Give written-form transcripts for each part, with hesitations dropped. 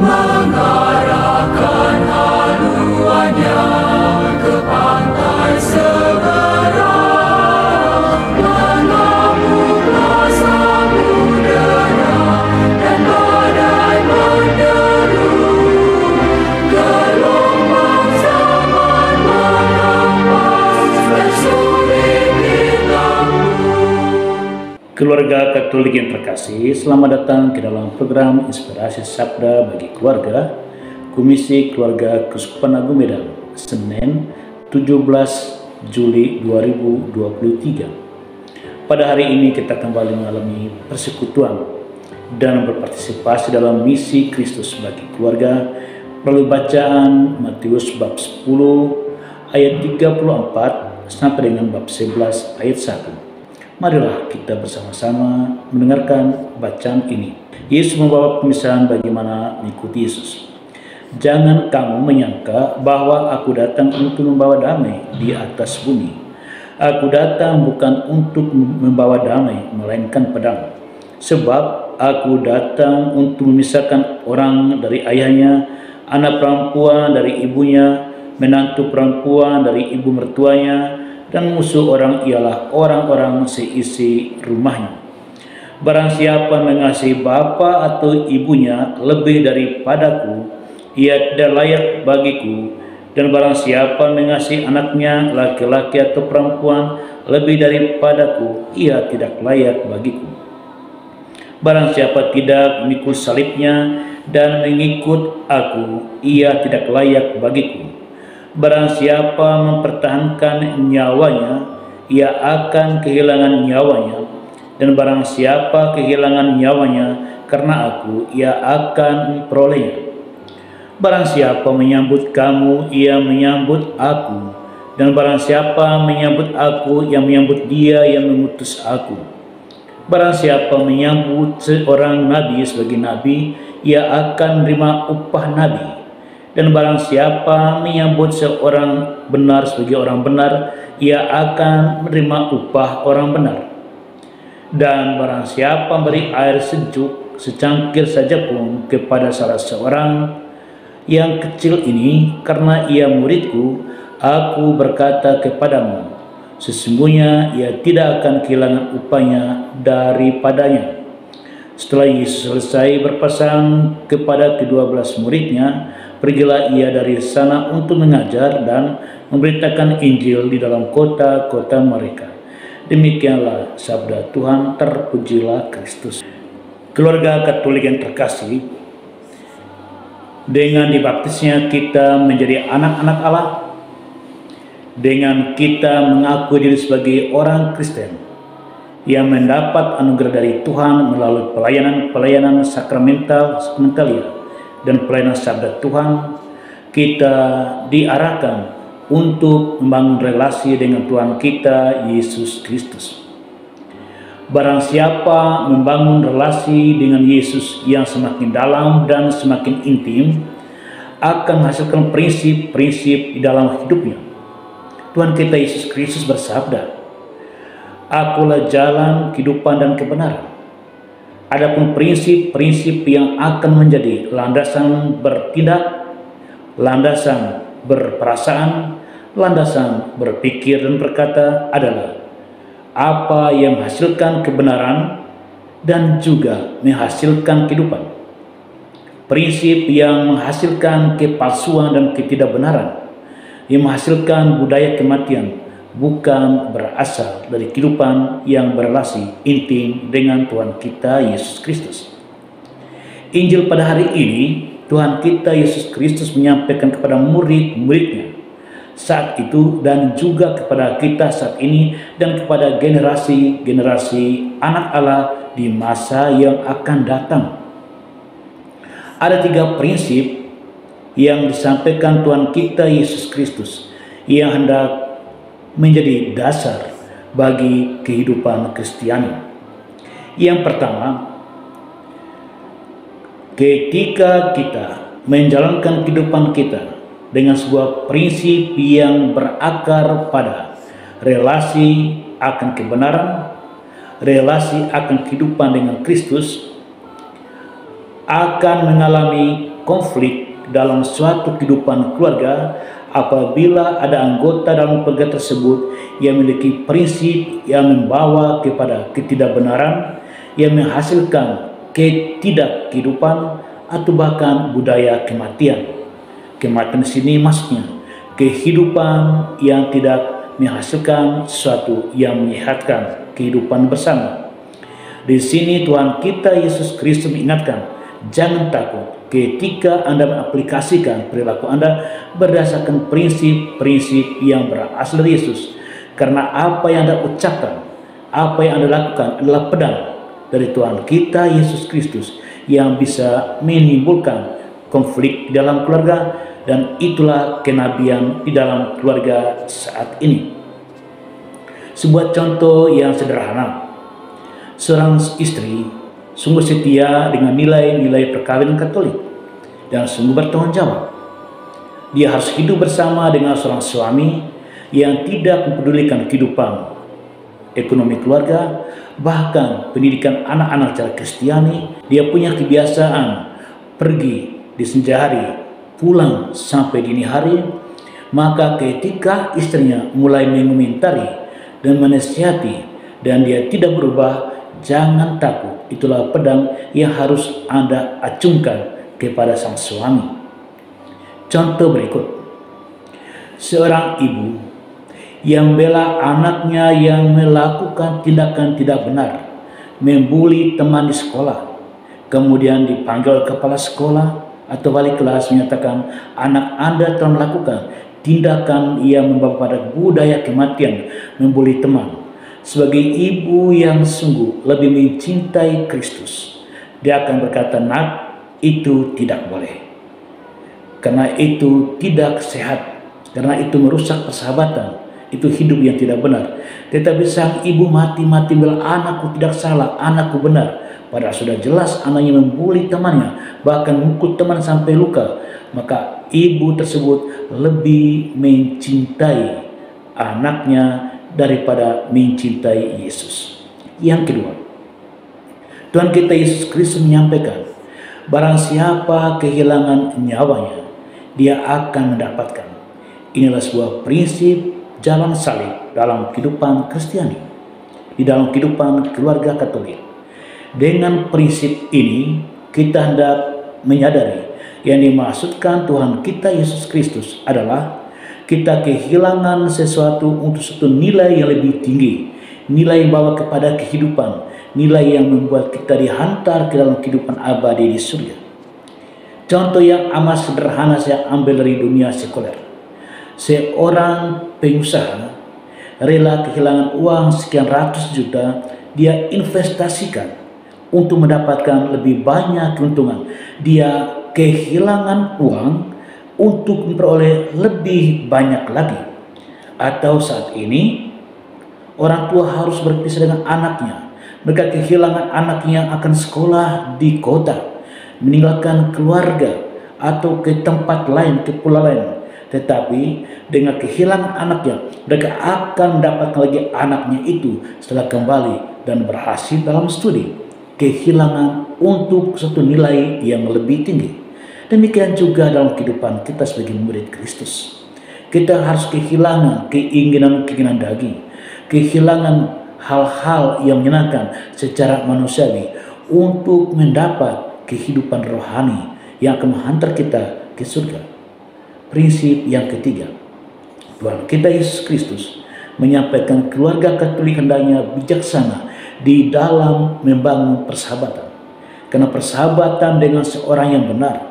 mengarahkan haluannya ke pantai seberang, mengamuklah samudera dan badai menderu, gelombang zaman mengempas dan sulit diganggu. Keluarga Katolik yang terkasih, selamat datang ke dalam program Inspirasi Sabda bagi Keluarga, Komisi Keluarga Keuskupan Agung Medan, Senin 17 Juli 2023. Pada hari ini kita kembali mengalami persekutuan dan berpartisipasi dalam misi Kristus bagi keluarga melalui bacaan Matius bab 10 ayat 34 sampai dengan bab 11 ayat 1. Marilah kita bersama-sama mendengarkan bacaan ini. Yesus membawa pemisahan bagaimana mengikuti Yesus. Jangan kamu menyangka bahwa aku datang untuk membawa damai di atas bumi. Aku datang bukan untuk membawa damai, melainkan pedang. Sebab aku datang untuk memisahkan orang dari ayahnya, anak perempuan dari ibunya, menantu perempuan dari ibu mertuanya, dan musuh orang ialah orang-orang seisi rumahnya. Barang siapa mengasihi bapa atau ibunya lebih daripadaku, ia tidak layak bagiku, dan barang siapa mengasihi anaknya laki-laki atau perempuan lebih daripadaku, ia tidak layak bagiku. Barang siapa tidak memikul salibnya dan mengikut aku, ia tidak layak bagiku. Barang siapa mempertahankan nyawanya, ia akan kehilangan nyawanya, dan barang siapa kehilangan nyawanya karena aku, ia akan memperolehnya. Barang siapa menyambut kamu, ia menyambut aku, dan barang siapa menyambut aku, ia menyambut dia yang mengutus aku. Barang siapa menyambut seorang nabi sebagai nabi, ia akan menerima upah nabi. Dan barang siapa menyambut seorang benar sebagai orang benar, ia akan menerima upah orang benar. Dan barang siapa memberi air sejuk secangkir saja pun kepada salah seorang yang kecil ini karena ia muridku, aku berkata kepadamu, sesungguhnya ia tidak akan kehilangan upahnya daripadanya. Setelah Yesus selesai berpesan kepada ke-12 muridnya, pergilah ia dari sana untuk mengajar dan memberitakan Injil di dalam kota-kota mereka. Demikianlah sabda Tuhan, terpujilah Kristus. Keluarga Katolik yang terkasih, dengan dibaptisnya kita menjadi anak-anak Allah, dengan kita mengaku diri sebagai orang Kristen yang mendapat anugerah dari Tuhan melalui pelayanan sakramental dan pelayanan sabda Tuhan, kita diarahkan untuk membangun relasi dengan Tuhan kita Yesus Kristus. Barang siapa membangun relasi dengan Yesus yang semakin dalam dan semakin intim, akan menghasilkan prinsip-prinsip di dalam hidupnya. Tuhan kita Yesus Kristus bersabda, "Akulah jalan, kehidupan, dan kebenaran." Adapun prinsip-prinsip yang akan menjadi landasan bertindak, landasan berperasaan, landasan berpikir dan berkata adalah apa yang menghasilkan kebenaran dan juga menghasilkan kehidupan. Prinsip yang menghasilkan kepalsuan dan ketidakbenaran, yang menghasilkan budaya kematian, bukan berasal dari kehidupan yang berrelasi intim dengan Tuhan kita Yesus Kristus. Injil pada hari ini, Tuhan kita Yesus Kristus menyampaikan kepada murid-muridnya saat itu dan juga kepada kita saat ini dan kepada generasi-generasi anak Allah di masa yang akan datang. Ada 3 prinsip yang disampaikan Tuhan kita Yesus Kristus yang hendak menjadi dasar bagi kehidupan Kristiani. Yang pertama, ketika kita menjalankan kehidupan kita dengan sebuah prinsip yang berakar pada relasi akan kebenaran, relasi akan kehidupan dengan Kristus, akan mengalami konflik dalam suatu kehidupan keluarga apabila ada anggota dalam keluarga tersebut yang memiliki prinsip yang membawa kepada ketidakbenaran, yang menghasilkan ketidakhidupan atau bahkan budaya kematian. Kematian di sini maksudnya kehidupan yang tidak menghasilkan sesuatu yang menyehatkan kehidupan bersama. Di sini Tuhan kita Yesus Kristus mengingatkan, jangan takut ketika Anda mengaplikasikan perilaku Anda berdasarkan prinsip-prinsip yang berasal dari Yesus. Karena apa yang Anda ucapkan, apa yang Anda lakukan adalah pedang dari Tuhan kita Yesus Kristus yang bisa menimbulkan konflik dalam keluarga, dan itulah kenabian di dalam keluarga saat ini. Sebuah contoh yang sederhana. Seorang istri sungguh setia dengan nilai-nilai perkawinan Katolik dan sungguh bertanggung jawab. Dia harus hidup bersama dengan seorang suami yang tidak mempedulikan kehidupan ekonomi keluarga, bahkan pendidikan anak-anak secara Kristiani. Dia punya kebiasaan pergi di senja hari, pulang sampai dini hari. Maka ketika istrinya mulai mengomentari dan menasihati dan dia tidak berubah, jangan takut, itulah pedang yang harus Anda acungkan kepada sang suami. Contoh berikut. Seorang ibu yang membela anaknya yang melakukan tindakan tidak benar, membuli teman di sekolah, kemudian dipanggil kepala sekolah atau wali kelas menyatakan anak Anda telah melakukan tindakan yang membawa pada budaya kematian, membuli teman. Sebagai ibu yang sungguh lebih mencintai Kristus, dia akan berkata, nak, itu tidak boleh. Karena itu tidak sehat, karena itu merusak persahabatan, itu hidup yang tidak benar. Tetapi sang ibu mati-mati bilang, anakku tidak salah, anakku benar. Padahal sudah jelas anaknya membuli temannya, bahkan memukul teman sampai luka. Maka ibu tersebut lebih mencintai anaknya daripada mencintai Yesus. Yang kedua, Tuhan kita Yesus Kristus menyampaikan, barang siapa kehilangan nyawanya, dia akan mendapatkan. Inilah sebuah prinsip jalan salib dalam kehidupan Kristiani, di dalam kehidupan keluarga Katolik. Dengan prinsip ini, kita hendak menyadari yang dimaksudkan Tuhan kita Yesus Kristus adalah kita kehilangan sesuatu untuk suatu nilai yang lebih tinggi, nilai yang bawa kepada kehidupan, nilai yang membuat kita dihantar ke dalam kehidupan abadi di surga. Contoh yang amat sederhana saya ambil dari dunia sekuler. Seorang pengusaha rela kehilangan uang sekian ratus juta, dia investasikan untuk mendapatkan lebih banyak keuntungan. Dia kehilangan uang untuk memperoleh lebih banyak lagi. Atau saat ini orang tua harus berpisah dengan anaknya. Mereka kehilangan anaknya yang akan sekolah di kota, meninggalkan keluarga atau ke tempat lain, ke pulau lain. Tetapi dengan kehilangan anaknya, mereka akan mendapatkan lagi anaknya itu setelah kembali dan berhasil dalam studi. Kehilangan untuk satu nilai yang lebih tinggi. Demikian juga dalam kehidupan kita sebagai murid Kristus. Kita harus kehilangan keinginan daging, kehilangan hal-hal yang menyenangkan secara manusiawi untuk mendapat kehidupan rohani yang akan menghantar kita ke surga. Prinsip yang ketiga, Tuhan kita Yesus Kristus menyampaikan keluarga Katolik hendaknya bijaksana di dalam membangun persahabatan. Karena persahabatan dengan seorang yang benar,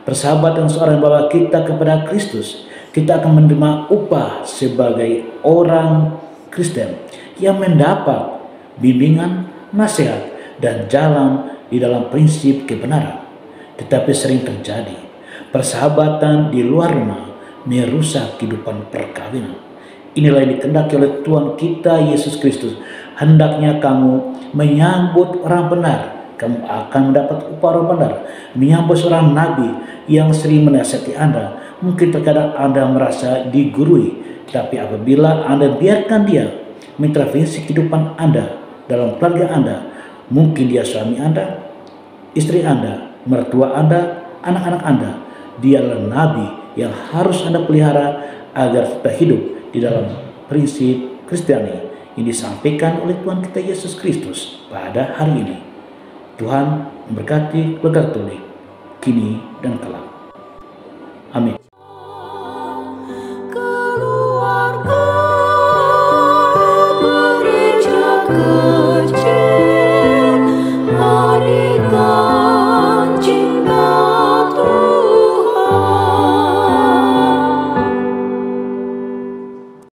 persahabatan seorang yang membawa kita kepada Kristus, kita akan menerima upah sebagai orang Kristen yang mendapat bimbingan, nasihat, dan jalan di dalam prinsip kebenaran. Tetapi sering terjadi persahabatan di luar rumah merusak kehidupan perkawinan. Inilah yang dikehendaki oleh Tuhan kita Yesus Kristus. Hendaknya kamu menyambut orang benar, kamu akan mendapat upah orang benar. Menyambut seorang nabi yang sering menasihati Anda, mungkin terkadang Anda merasa digurui, tapi apabila Anda biarkan dia mengintervensi kehidupan Anda dalam keluarga Anda, mungkin dia suami Anda, istri Anda, mertua Anda, anak-anak Anda. Dia adalah nabi yang harus Anda pelihara agar kita hidup di dalam prinsip Kristiani yang disampaikan oleh Tuhan kita Yesus Kristus pada hari ini. Tuhan memberkati keluarga Katolik kini dan kelak. Amin.